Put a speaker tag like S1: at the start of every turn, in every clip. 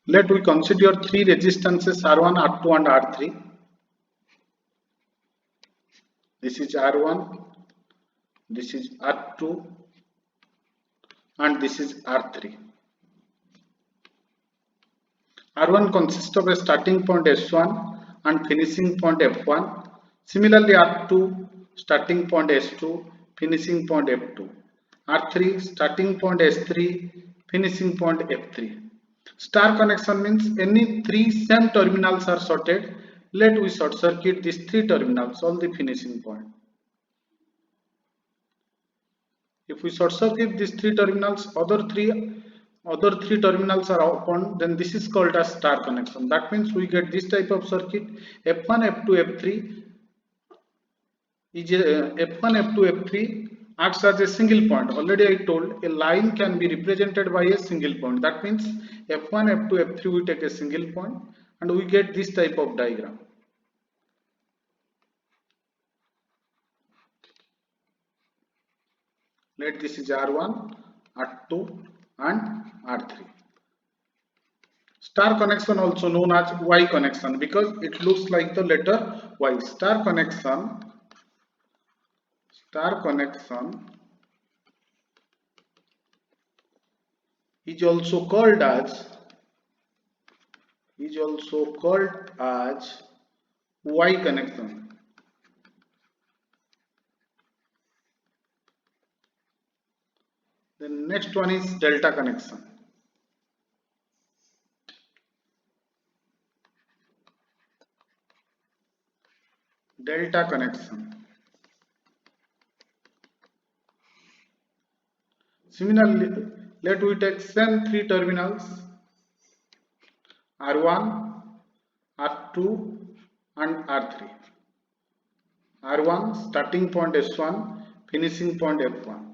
S1: Let we consider three resistances R1, R2 and R3. This is R1, this is R2 and this is R3. R1 consists of a starting point S1 and finishing point F1. Similarly, R2 starting point S2, finishing point F2. R3 starting point S3, finishing point F3. Star connection means any three same terminals are shorted. Let we short circuit these three terminals on the finishing point. If we short circuit these three terminals, other three terminals are open, then this is called as star connection. That means we get this type of circuit. F1, F2, F3 is F1, F2, F3 acts as a single point. Already I told a line can be represented by a single point. That means F1, F2, F3 we take a single point and we get this type of diagram. Let this is R1, R2 and R3. Star connection also known as Y connection because it looks like the letter Y. Star connection is also called as Y connection. The next one is delta connection. Delta connection. Similarly, let we take same three terminals R1, R2 and R3. R1 starting point S1, finishing point F1.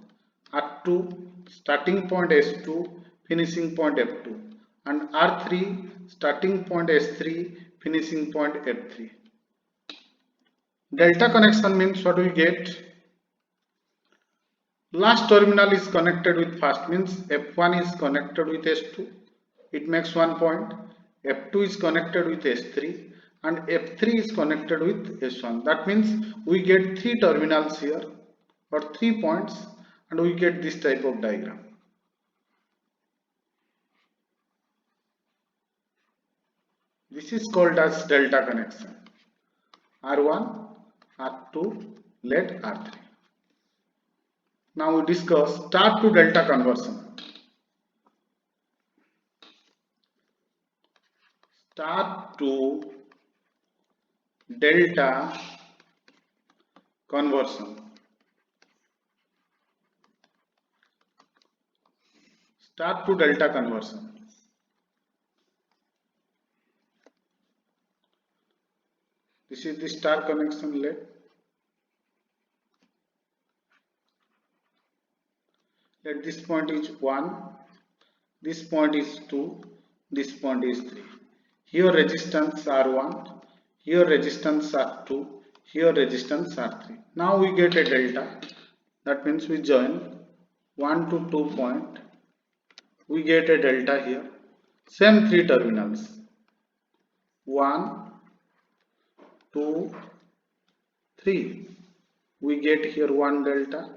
S1: R2 starting point S2, finishing point F2. And R3 starting point S3, finishing point F3. Delta connection means what we get? Last terminal is connected with first, means F1 is connected with S2, it makes 1 point. F2 is connected with S3 and F3 is connected with S1. That means we get three terminals here or 3 points and we get this type of diagram. This is called as delta connection. R1, R2, let R3. Now we discuss star to delta conversion. Star to delta conversion. Star to delta conversion. This is the star connection led. Let this point is 1, this point is 2, this point is 3. Here resistance R1, here resistance R2, here resistance R3. Now we get a delta. That means we join 1 to 2 point. We get a delta here. Same three terminals. 1, 2, 3. We get here one delta.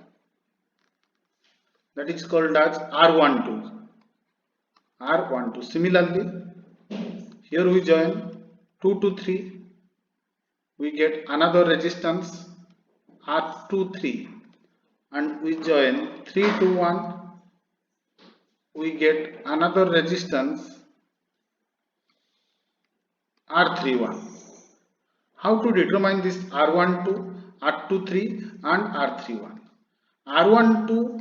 S1: That is called as R12. R12. Similarly, here we join 2 to 3. We get another resistance R23 and we join 3 to 1. We get another resistance R31. How to determine this R12, R23 and R31? R12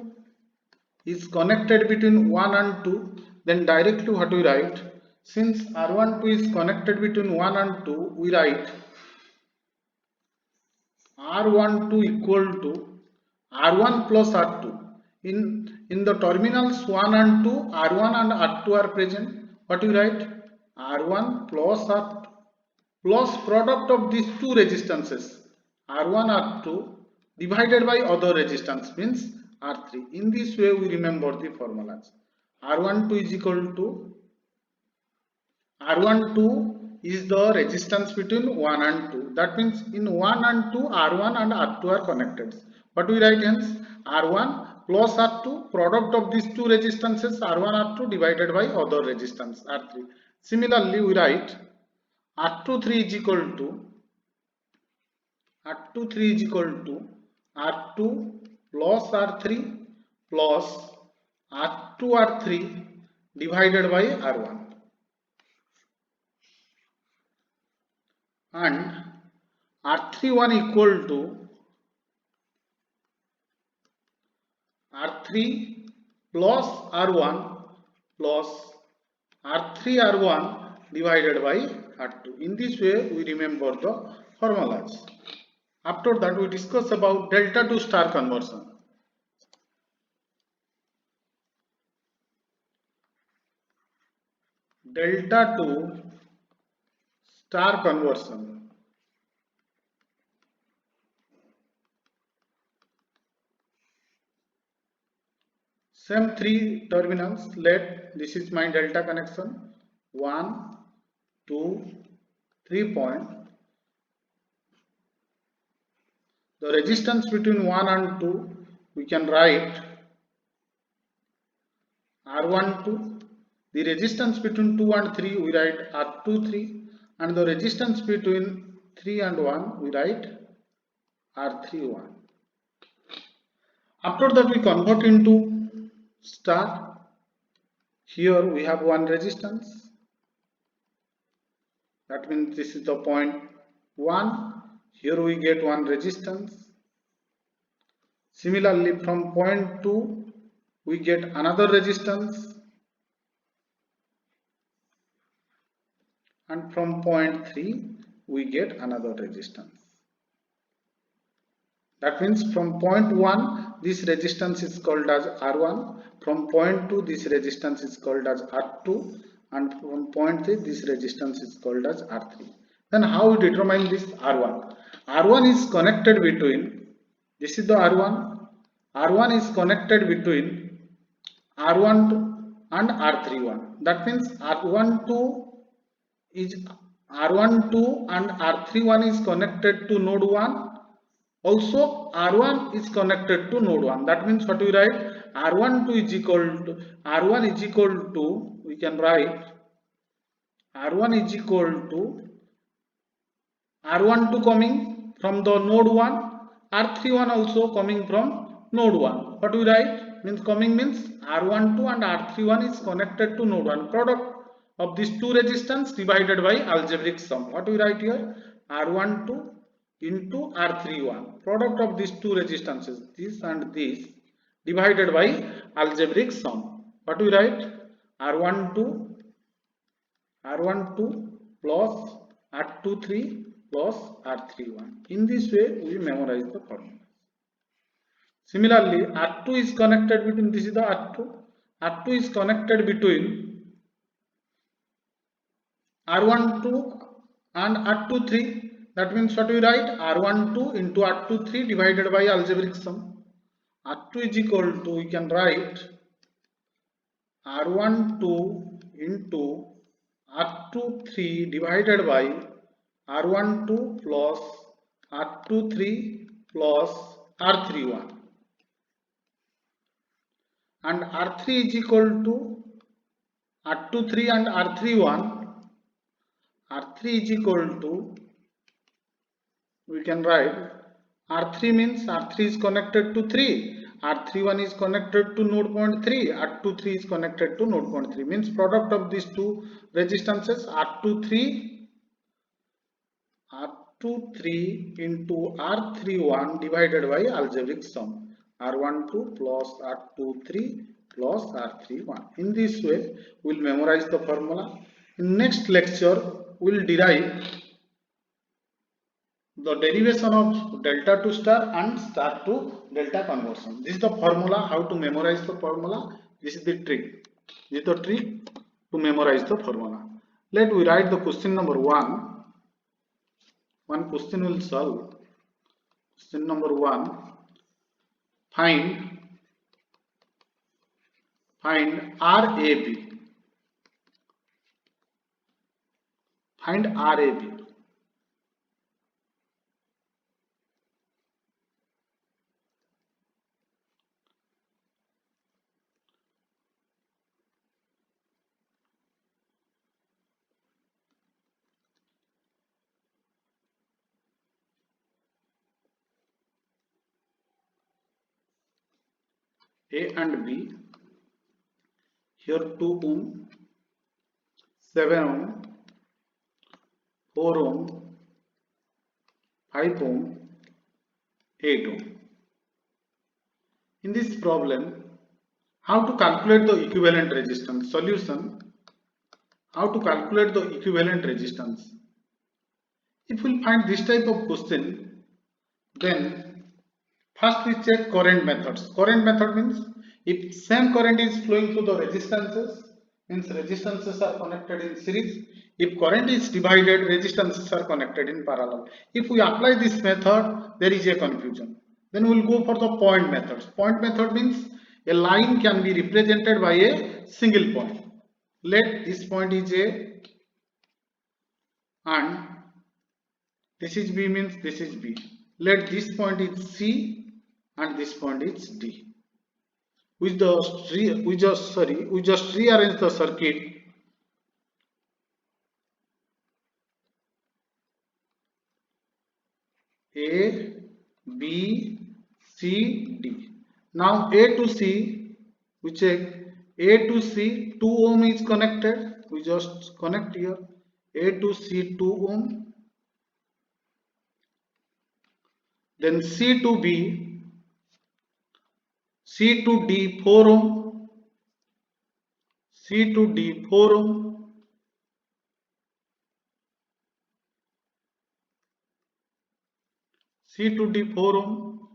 S1: is connected between 1 and 2, then directly what we write? Since R12 is connected between 1 and 2, we write R12 equal to R1 plus R2. In the terminals 1 and 2, R1 and R2 are present. What we write? R1 plus R2 plus product of these two resistances R1, R2 divided by other resistance means R3. In this way we remember the formulas. R12 is equal to R12 is the resistance between 1 and 2. That means in 1 and 2, R1 and R2 are connected. What we write hence? R1 plus R2, product of these two resistances R1 R2 divided by other resistance R3. Similarly, we write R23 is equal to R2 plus R3 plus R2 R3 divided by R1. And R31 equal to R3 plus R1 plus R3 R1 divided by R2. In this way we remember the formulas. After that we discuss about delta to star conversion. Delta to star conversion. Same three terminals. Let this is my delta connection. 1, 2, 3 point. The resistance between 1 and 2 we can write R12. The resistance between 2 and 3 we write R23, and the resistance between 3 and 1 we write R31. After that we convert into star. Here we have one resistance. That means this is the point 1. Here we get one resistance. Similarly, from point 2 we get another resistance, and from point 3 we get another resistance. That means from point 1 this resistance is called as R1, from point 2 this resistance is called as R2, and from point 3 this resistance is called as R3. Then how we determine this R1? R1 is connected between, this is the R1, R1 is connected between R12 and R31. That means R12 and R31 is connected to node 1. Also R1 is connected to node 1. That means what we write? R12 is equal to, R1 is equal to, we can write R1 is equal to R12 coming from the node 1, R31 also coming from node 1. What we write? Means coming means R12 and R31 is connected to node 1. Product of these two resistance divided by algebraic sum. What we write here? R12 into R31. Product of these two resistances, this and this, divided by algebraic sum. What we write? R12 plus R23 plus R31. In this way we memorize the formula. Similarly, R2 is connected between, this is the R2. R2 is connected between R12 and R23. That means what we write? R12 into R23 divided by algebraic sum. R2 is equal to, we can write R12 into R23 divided by R12 plus R23 plus R31. And R3 is equal to R23 and R31. R3 is equal to, we can write R3 means R3 is connected to 3, R31 is connected to node point 3, R23 is connected to node point 3, means product of these two resistances R23 into R31 divided by algebraic sum, R12 plus R23 plus R31. In this way we will memorize the formula. In next lecture we will derive the derivation of delta to star and star to delta conversion. This is the formula, how to memorize the formula. This is the trick. This is the trick to memorize the formula. Let we write the question number 1. One question will solve. Question number 1. Find RAB. Find RAB. A and B. Here 2 ohm, 7 ohm, 4 ohm, 5 ohm, 8 ohm. In this problem, how to calculate the equivalent resistance? Solution: how to calculate the equivalent resistance? If we find this type of question, then first we check current methods. Current method means if same current is flowing through the resistances, means resistances are connected in series. If current is divided, resistances are connected in parallel. If we apply this method, there is a confusion. Then we will go for the point methods. Point method means a line can be represented by a single point. Let this point is A and this is B, means this is B. Let this point is C and this point is D. We just rearrange the circuit. A, B, C, D. Now A to C, we check A to C, 2 ohm is connected. We just connect here. A to C, 2 ohm. Then C to B, C to D, 4 ohm. C to D, 4 ohm. C to D, 4 ohm.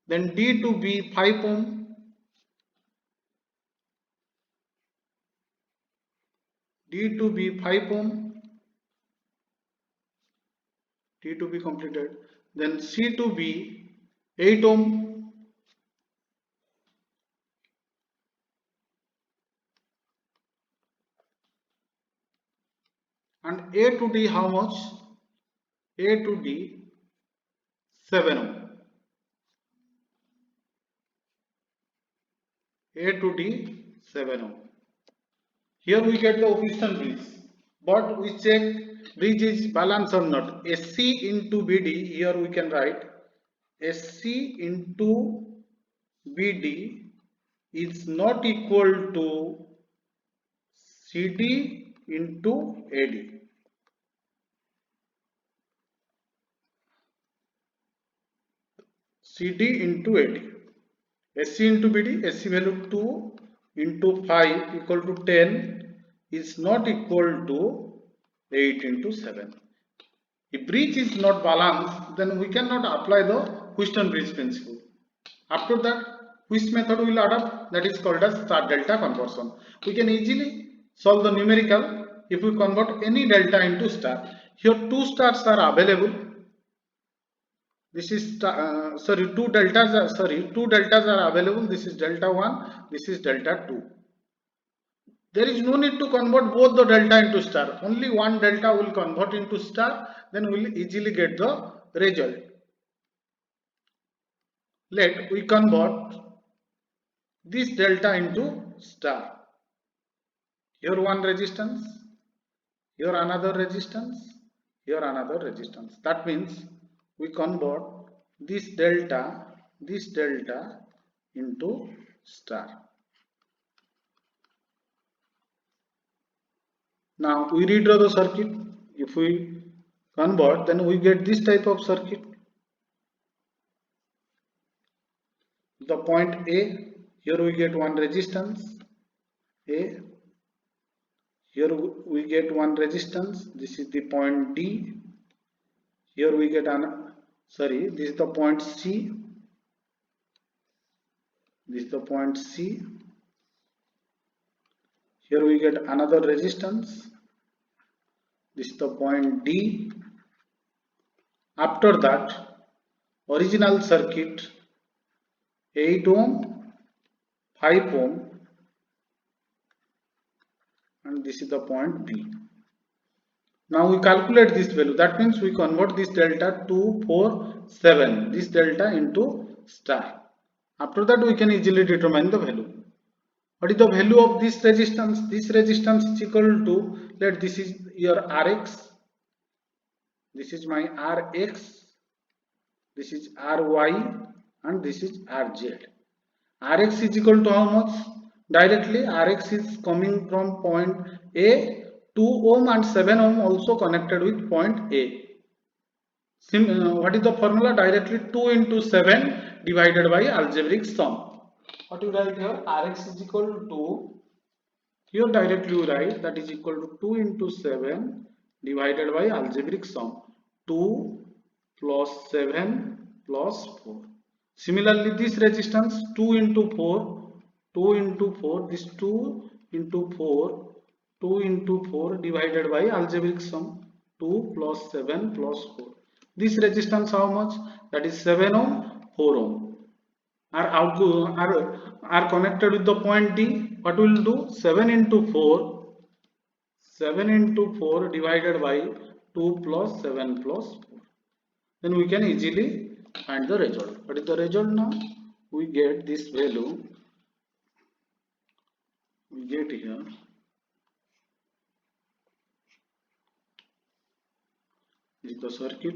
S1: Then D to B, 5 ohm. D to B, 5 ohm. D to be completed. Then C to B, 8 ohm. And A to D, how much? A to D, 7 ohm. A to D, 7 ohm. Here we get the Wheatstone bridge, but we check bridge is balanced or not. SC into BD, here we can write SC into BD is not equal to CD into AD. CD into AD. SC into BD, SC value 2 into 5 equal to 10 is not equal to 8 into 7. If bridge is not balanced, then we cannot apply the Wheatstone bridge principle. After that, which method we will adopt? That is called as star delta conversion. We can easily solve the numerical if we convert any delta into star. Here two stars are available. This is two deltas are available. This is delta 1, this is delta 2. There is no need to convert both the delta into star. Only one delta will convert into star, then we will easily get the result. Let we convert this delta into star. Here one resistance, here another resistance, here another resistance. That means we convert this delta into star. Now we redraw the circuit. If we convert, then we get this type of circuit. The point A, here we get one resistance A, here we get one resistance. This is the point D. Here we get this is the point C. This is the point C. Here we get another resistance. This is the point D. After that, original circuit 8 ohm, 5 ohm, and this is the point B. Now we calculate this value. That means we convert this delta 2, 4, 7, this delta into star. After that we can easily determine the value. What is the value of this resistance? This resistance is equal to, let this is your Rx, this is my Rx, this is Ry, and this is Rz. Rx is equal to how much? Directly Rx is coming from point A, 2 ohm and 7 ohm also connected with point A. What is the formula? Directly 2 into 7 divided by algebraic sum. What you write here? Rx is equal to, here directly you write that is equal to 2 into 7 divided by algebraic sum. 2 plus 7 plus 4. Similarly, this resistance 2 into 4, 2 into 4, this 2 into 4, 2 into 4 divided by algebraic sum. 2 plus 7 plus 4. This resistance how much? That is 7 ohm, 4 ohm. Are connected with the point D. What will do? 7 into 4, 7 into 4 divided by 2 plus 7 plus 4. Then we can easily find the result. What is the result now? We get this value. We get here. This is the circuit.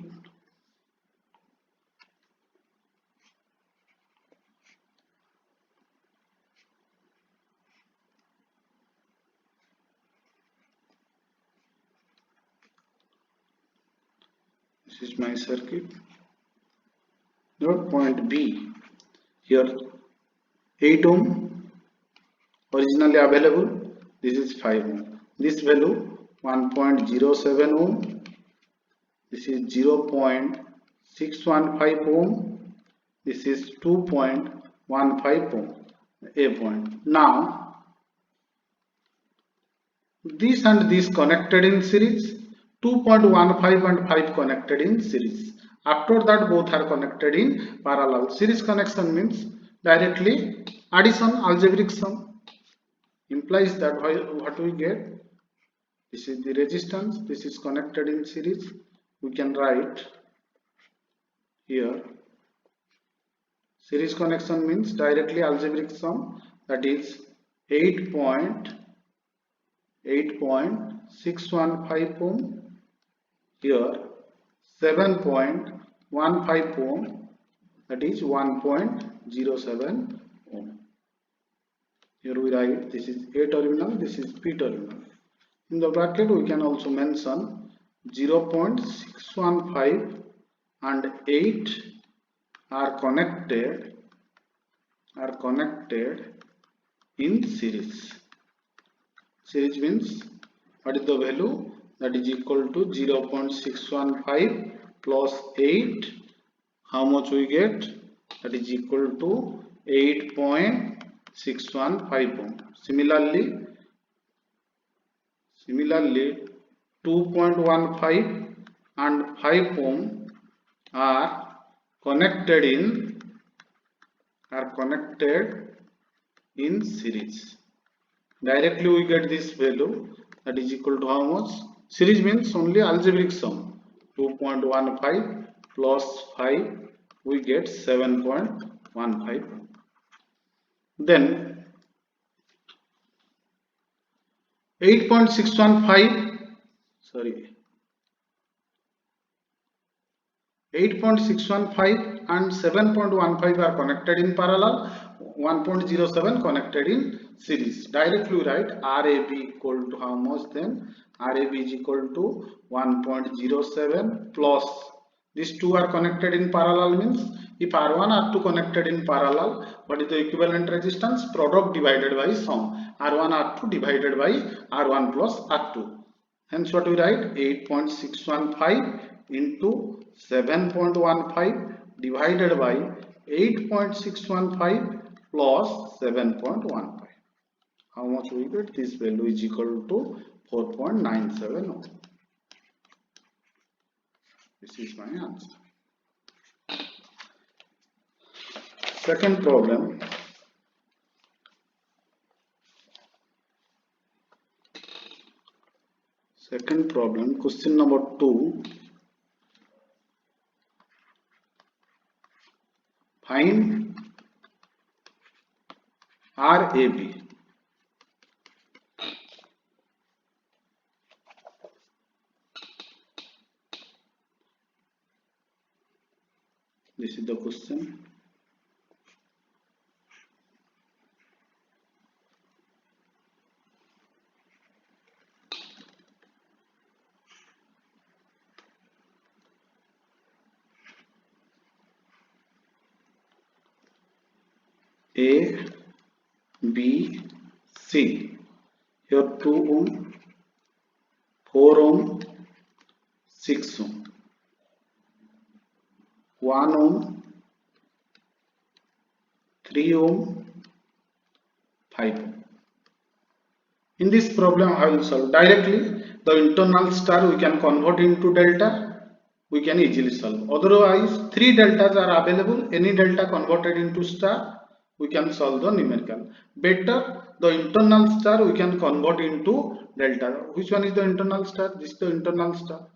S1: This is my circuit. Your point B. Here 8 ohm originally available. This is 5 ohm. This value 1.07 ohm. This is 0.615 ohm. This is 2.15 ohm. A point. Now this and this connected in series. 2.15 and 5 connected in series. After that both are connected in parallel. Series connection means directly addition, algebraic sum. Implies that what we get, this is the resistance, this is connected in series. We can write here series connection means directly algebraic sum, that is 8.615 ohm, here 7.15 ohm, that is 1.07 ohm. Here we write this is A terminal, this is P terminal. In the bracket we can also mention 0.615 and 8 are connected in series. Series means what is the value? That is equal to 0.615 plus 8. How much we get? That is equal to 8.615 ohm. Similarly 2.15 and 5 ohm are connected in series. Directly we get this value, that is equal to how much? Series means only algebraic sum. 2.15 plus 5, we get 7.15. Then 8.615 and 7.15 are connected in parallel, 1.07 connected in series. Directly write RAB equal to how much? Then RAB is equal to 1.07 plus these two are connected in parallel means if R1 R2 connected in parallel, what is the equivalent resistance? Product divided by sum, R1 R2 divided by R1 plus R2. Hence what we write? 8.615 into 7.15 divided by 8.615 plus 7.15. How much we get? This value is equal to 4.97 ohm. This is my answer. Second problem. Second problem, question number 2. Find RAB. This is the question. A, B, C. Here 2 ohm, 4 ohm, 6 ohm, 1 ohm, 3 ohm, 5 ohm. In this problem, I will solve directly. The internal star we can convert into delta. We can easily solve. Otherwise, 3 deltas are available. Any delta converted into star, we can solve the numerical. Better, the internal star we can convert into delta. Which one is the internal star? This is the internal star.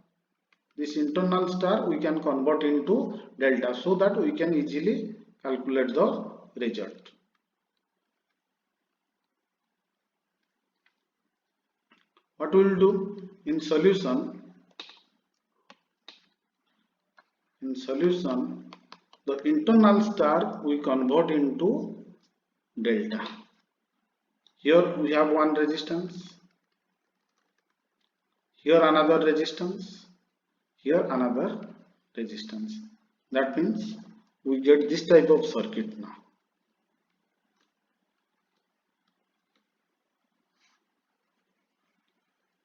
S1: This internal star we can convert into delta so that we can easily calculate the result. What we will do in solution? In solution, the internal star we convert into delta. Here we have one resistance, here another resistance, here another resistance. That means we get this type of circuit now.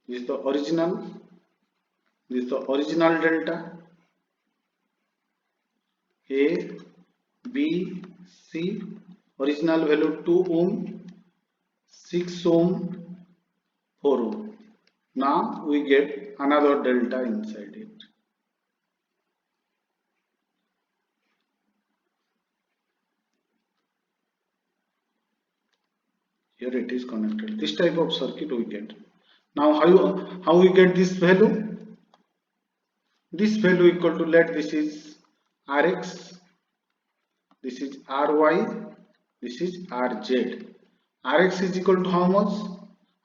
S1: This is the original delta. A, B, C, original value 2 ohm, 6 ohm, 4 ohm. Now we get another delta inside it. Here it is connected. This type of circuit we get. Now how we get this value? This value equal to, let this is Rx, this is Ry, this is Rz. Rx is equal to how much?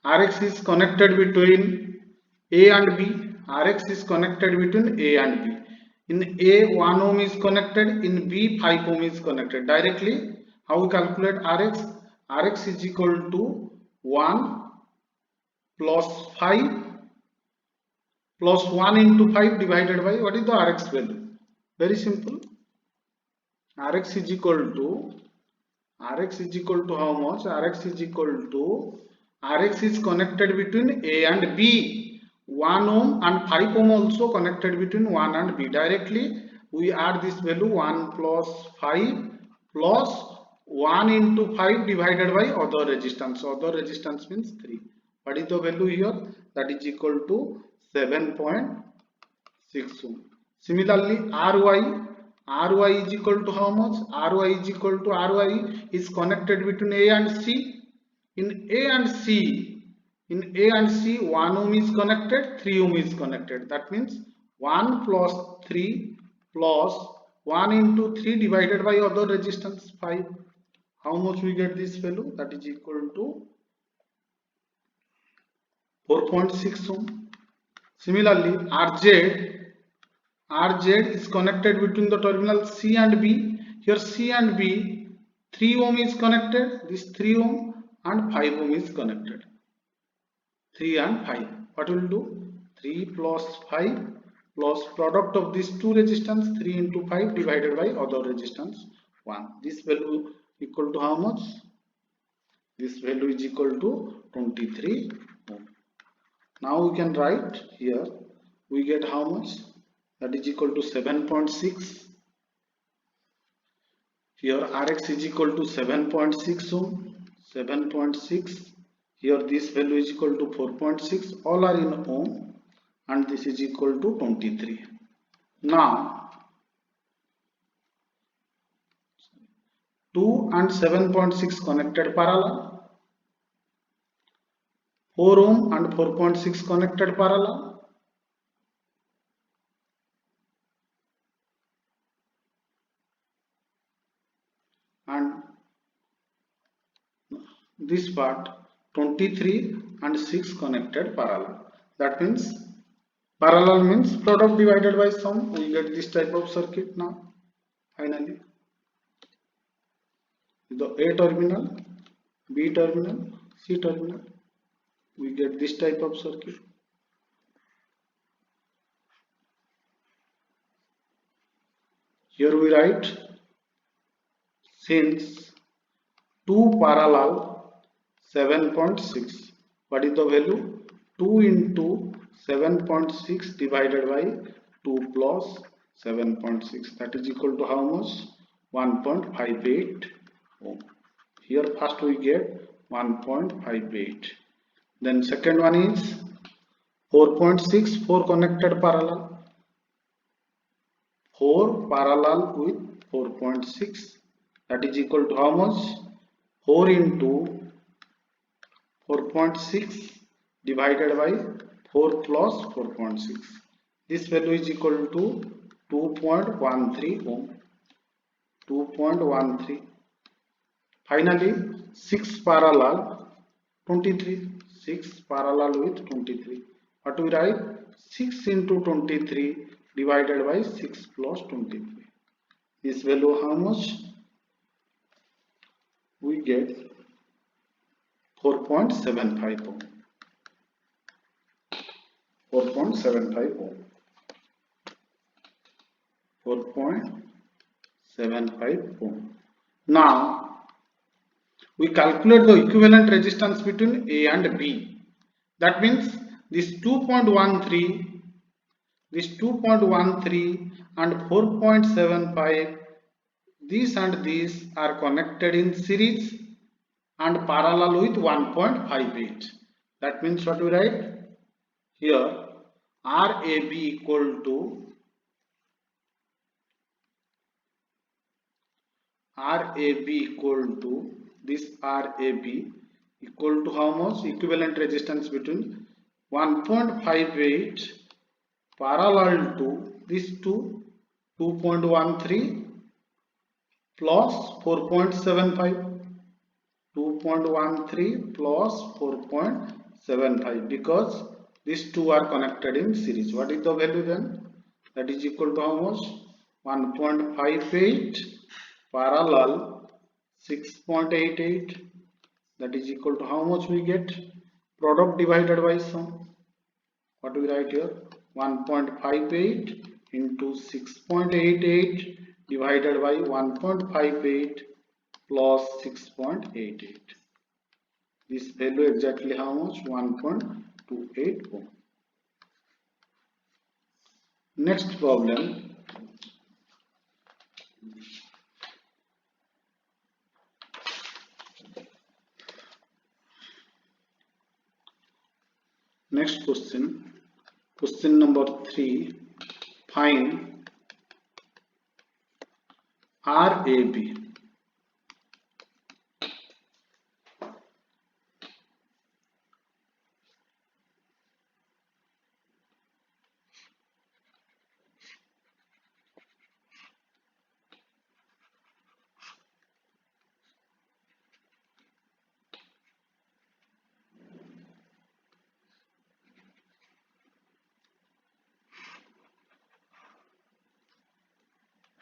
S1: Rx is connected between A and B. Rx is connected between A and B. In A 1 ohm is connected, in B 5 ohm is connected. Directly how we calculate Rx? Rx is equal to 1 plus 5 plus 1 into 5 divided by what is the Rx value? Very simple. Rx is equal to how much? Rx is equal to, Rx is connected between A and B. 1 ohm and 5 ohm also connected between 1 and B. Directly we add this value 1 plus 5 plus 1 into 5 divided by other resistance. Other resistance means 3. What is the value here? That is equal to 7.6 ohm. Similarly, Ry is equal to how much? Ry is connected between A and C. In A and C, 1 ohm is connected, 3 ohm is connected. That means 1 plus 3 plus 1 into 3 divided by other resistance 5. How much we get this value? That is equal to 4.6 ohm. Similarly, Rz is connected between the terminal C and B. Here C and B, 3 ohm is connected, this 3 ohm and 5 ohm is connected. 3 and 5. What will do? 3 plus 5 plus product of these two resistance, 3 into 5 divided by other resistance 1. This value equal to how much? This value is equal to 23 ohm. Now we can write here, we get how much? That is equal to 7.6. Here Rx is equal to 7.6 ohm, 7.6. Here this value is equal to 4.6. All are in ohm and this is equal to 23. Now 2 and 7.6 connected parallel. 4 ohm and 4.6 connected parallel. And this part 23 and 6 connected parallel. That means parallel means product divided by sum. We get this type of circuit now. Finally, the A terminal, B terminal, C terminal. We get this type of circuit. Here we write, since 2 parallel 7.6, what is the value? 2 into 7.6 divided by 2 plus 7.6, that is equal to how much? 1.58 ohm. Here first we get 1.58. Then second one is 4.6, 4 connected parallel. 4 parallel with 4.6, that is equal to how much? 4 into 4.6 divided by 4 plus 4.6. This value is equal to 2.13 ohm. 2.13. Finally, 6 parallel 23. 6 parallel with 23. What we write? 6 into 23 divided by 6 plus 23. This value how much? We get 4.75 ohm. 4.75 ohm. 4.75 ohm. Now we calculate the equivalent resistance between A and B. That means this 2.13, and 4.75, these and these are connected in series and parallel with 1.58. That means what we write here, RAB equal to this RAB equal to how much? Equivalent resistance between 1.58 parallel to this 2.13 plus 4.75. 2.13 plus 4.75, because these two are connected in series. What is the value then? That is equal to how much? 1.58 parallel 6.88. That is equal to how much we get? Product divided by sum. What do we write here? 1.58 into 6.88 divided by 1.58 plus 6.88. This value exactly how much? 1.28 ohm. Next problem. Next question. Question number 3. Find RAB.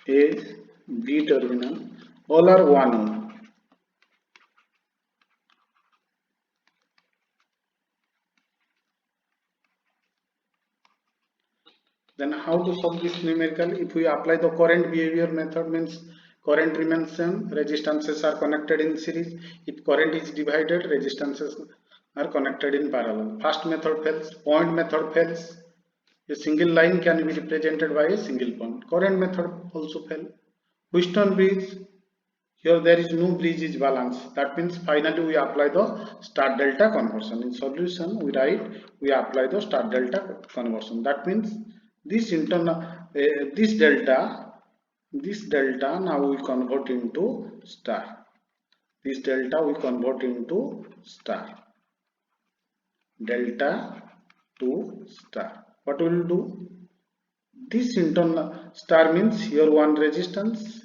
S1: A, B terminal, all are 1 ohm. Then how to solve this numerically? If we apply the current behavior method, means current remains same, resistances are connected in series. If current is divided, resistances are connected in parallel. First method fails, point method fails. A single line can be represented by a single point. Current method also fail. Wheatstone bridge, here there is no bridge is balanced. That means finally we apply the star delta conversion. In solution we write we apply the star delta conversion. That means this internal this delta now we convert into star. This delta we convert into star. delta 2 star. What we will do? This internal star means here one resistance,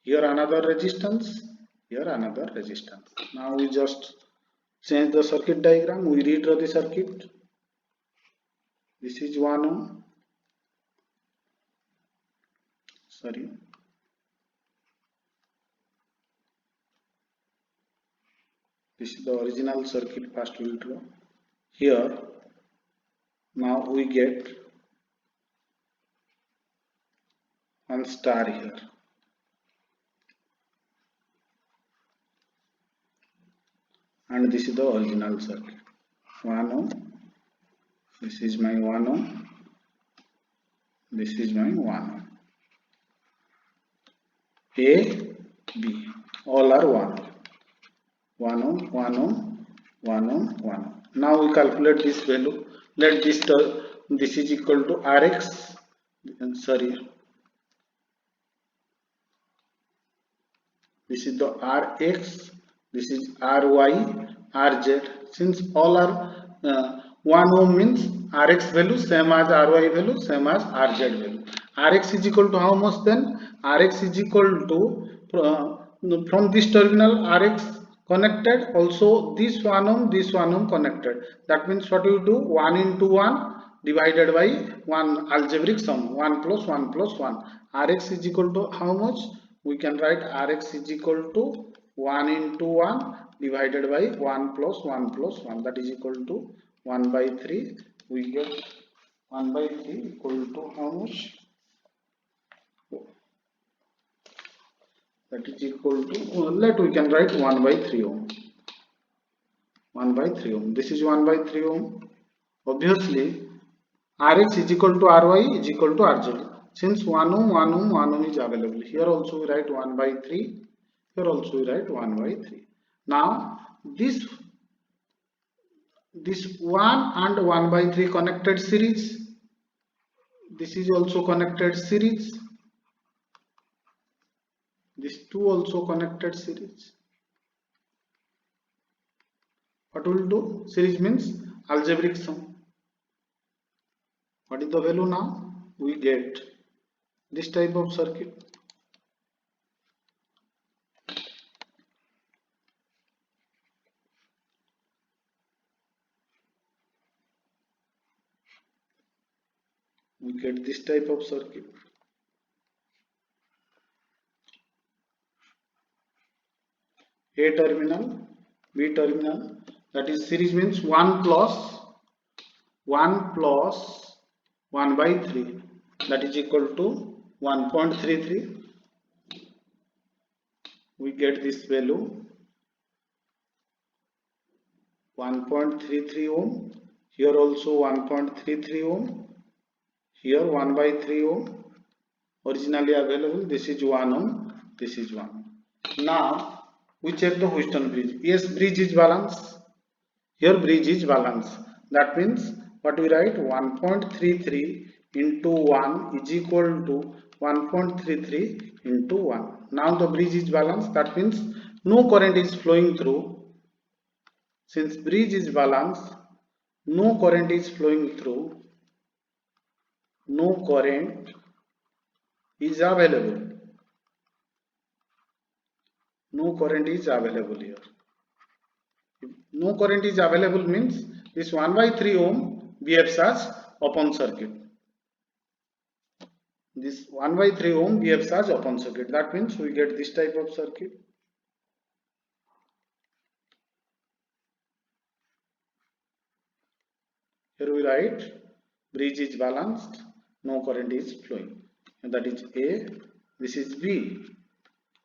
S1: here another resistance, here another resistance. Now we just change the circuit diagram. We redraw the circuit. This is 1 ohm. Sorry. This is the original circuit. First we will draw. Here now we get one star here. And this is the original circuit. 1 ohm. This is my 1 ohm. This is my 1 ohm. A, B. All are 1 ohm. 1 ohm, 1 ohm, 1 ohm, 1 ohm. Now we calculate this value. Let this is equal to Rx. Sorry. This is the Rx. This is Ry, Rz. Since all are 1 ohm means Rx value same as Ry value same as Rz value. Rx is equal to how much then? Rx is equal to from this terminal Rx connected, also this 1 ohm connected. That means what you do? 1 into 1 divided by 1 algebraic sum, 1 plus 1 plus 1. Rx is equal to how much? We can write Rx is equal to 1 into 1 divided by 1 plus 1 plus 1, that is equal to 1 by 3. We get 1 by 3 equal to how much? That is equal to, let we can write 1 by 3 ohm. 1 by 3 ohm. This is 1 by 3 ohm. Obviously, Rx is equal to Ry is equal to Rz. Since 1 ohm, 1 ohm, 1 ohm is available. Here also we write 1 by 3. Here also we write 1 by 3. Now, this 1 and 1 by 3 connected series. This is also connected series. This 2 also connected series. What will do? Series means algebraic sum. What is the value now? We get this type of circuit. We get this type of circuit. A terminal, B terminal, that is series means 1 plus 1 plus 1 by 3, that is equal to 1.33. We get this value 1.33 ohm. Here also 1.33 ohm. Here 1 by 3 ohm. Originally available. This is 1 ohm. This is 1. Now we check the Wheatstone bridge. Yes, bridge is balanced. Here bridge is balanced. That means what we write? 1.33 into 1 is equal to 1.33 into 1. Now the bridge is balanced. That means no current is flowing through. Since bridge is balanced, no current is flowing through. No current is available. No current is available here. If no current is available means this 1 by 3 ohm behaves as open circuit. This 1 by 3 ohm behaves as open circuit. That means we get this type of circuit. Here we write bridge is balanced, no current is flowing. And that is A. This is B.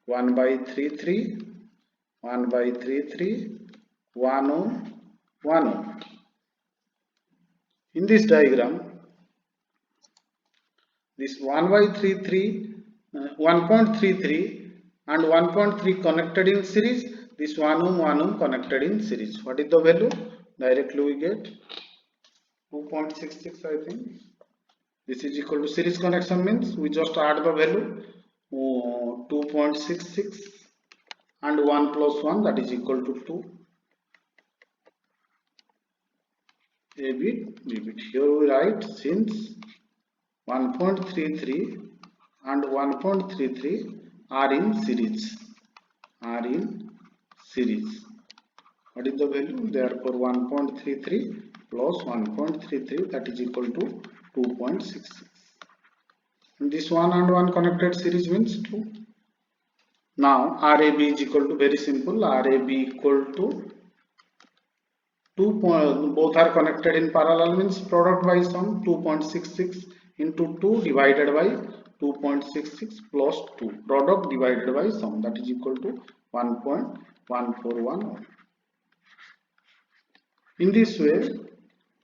S1: 1 by 3 3, 1 by 3 3, 1 ohm, 1 ohm. In this diagram, this 1 by 3 3, 1.33 and 1.3 connected in series. This 1 ohm connected in series. What is the value? Directly we get 2.66, I think. This is equal to series connection means we just add the value 2.66 and 1 plus 1, that is equal to 2. A bit, B bit. Here we write since 1.33 and 1.33 are in series. What is the value? Therefore 1.33 plus 1.33, that is equal to 2.66. And this one and one connected series means 2. Now RAB is equal to, very simple, RAB equal to 2. Both are connected in parallel means product by sum, 2.66 into 2 divided by 2.66 plus 2, product divided by sum, that is equal to 1.141. In this way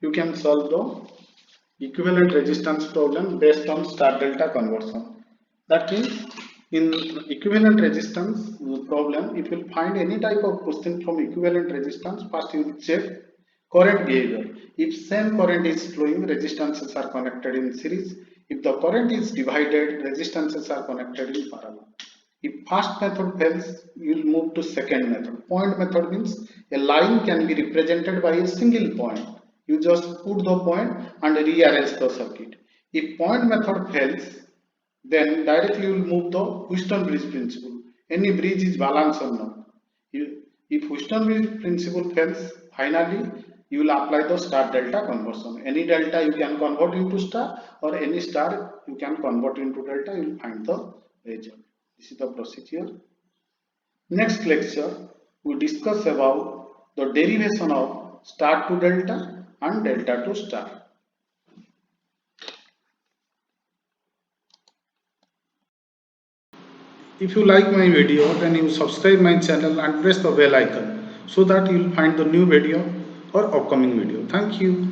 S1: you can solve the equivalent resistance problem based on star delta conversion. That means in equivalent resistance problem, if you find any type of question from equivalent resistance, first you check current behavior. If same current is flowing, resistances are connected in series. If the current is divided, resistances are connected in parallel. If first method fails, you will move to second method. Point method means a line can be represented by a single point. You just put the point and rearrange the circuit. If point method fails, then directly you will move the Wheatstone bridge principle. Any bridge is balanced or not. If Wheatstone bridge principle fails, finally you will apply the star delta conversion. Any delta you can convert into star, or any star you can convert into delta. You will find the result. This is the procedure. Next lecture we discuss about the derivation of star to delta and delta to star. If you like my video, then you subscribe my channel and press the bell icon so that you will find the new video or upcoming video. Thank you.